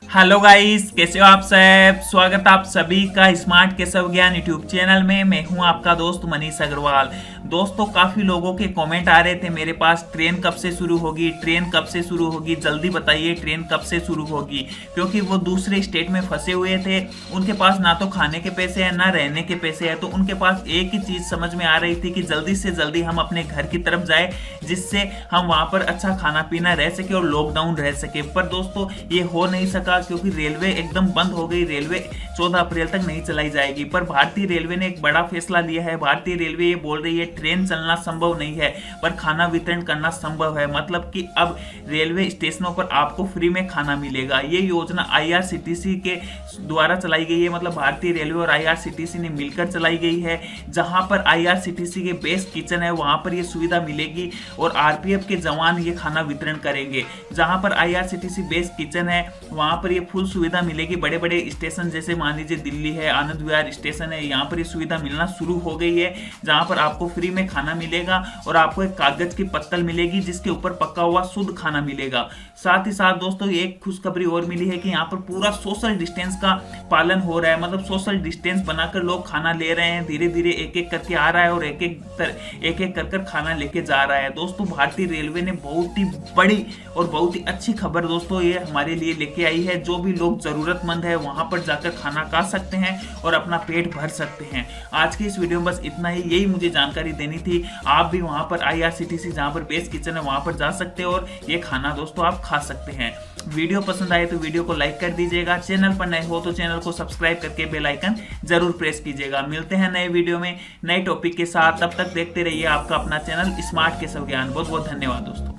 Hello guys, कैसे हो आप सब। स्वागत आप सभी का स्मार्ट केशव ज्ञान यूट्यूब चैनल में। मैं हूं आपका दोस्त मनीष अग्रवाल। दोस्तों, काफ़ी लोगों के कमेंट आ रहे थे मेरे पास, ट्रेन कब से शुरू होगी, ट्रेन कब से शुरू होगी, जल्दी बताइए ट्रेन कब से शुरू होगी। क्योंकि वो दूसरे स्टेट में फंसे हुए थे, उनके पास ना तो खाने के पैसे हैं ना रहने के पैसे हैं। तो उनके पास एक ही चीज़ समझ में आ रही थी कि जल्दी से जल्दी हम अपने घर की तरफ जाए, जिससे हम वहाँ पर अच्छा खाना पीना रह सके और लॉकडाउन रह सके। पर दोस्तों, ये हो नहीं सका क्योंकि रेलवे एकदम बंद हो गई। रेलवे 14 अप्रैल तक नहीं चलाई जाएगी। पर भारतीय रेलवे ने एक बड़ा फैसला लिया है। भारतीय रेलवे ये बोल रही है ट्रेन चलना संभव नहीं है, पर खाना वितरण करना संभव है। मतलब कि अब रेलवे स्टेशनों पर आपको फ्री में खाना मिलेगा। ये योजना आईआरसीटीसी के द्वारा चलाई गई है। मतलब भारतीय रेलवे और आईआरसीटीसी ने मिलकर चलाई गई है। जहां पर आईआरसीटीसी के बेस्ट किचन है, वहां पर ये सुविधा मिलेगी और आरपीएफ के जवान ये खाना वितरण करेंगे। जहां पर आईआरसीटीसी बेस्ट किचन है, वहां पर ये फुल सुविधा मिलेगी। बड़े बड़े स्टेशन जैसे मान लीजिए दिल्ली है, आनंद विहार स्टेशन है, यहाँ पर ये सुविधा मिलना शुरू हो गई है। जहां पर आपको फ्री में खाना मिलेगा और आपको एक कागज की पत्तल मिलेगी जिसके ऊपर पका हुआ शुद्ध खाना मिलेगा। साथ ही साथ दोस्तों, एक खुशखबरी और मिली है कि यहाँ पर पूरा सोशल डिस्टेंस का पालन हो रहा है। मतलब सोशल डिस्टेंस बनाकर लोग खाना ले रहे हैं। धीरे धीरे एक एक करके आ रहा है और एक एक कर खाना लेके जा रहा है। दोस्तों, भारतीय रेलवे ने बहुत ही बड़ी और बहुत ही अच्छी खबर दोस्तों ये हमारे लिए लेके आई है। जो भी लोग जरूरतमंद है वहां पर जाकर खाना खा सकते हैं और अपना पेट भर सकते हैं। आज की इस वीडियो में बस इतना ही, यही मुझे जानकारी देनी थी। आप भी वहां पर आईआरसीटीसी जहां पर बेस्ट किचन है वहां पर जा सकते हो और ये खाना दोस्तों आप खा सकते हैं। वीडियो पसंद आए तो वीडियो को लाइक कर दीजिएगा। चैनल पर नए हो तो चैनल को सब्सक्राइब करके बेल आइकन जरूर प्रेस कीजिएगा। मिलते हैं नए वीडियो में नए टॉपिक के साथ। तब तक देखते रहिए आपका अपना चैनल स्मार्ट केशव ज्ञान। बहुत बहुत धन्यवाद दोस्तों।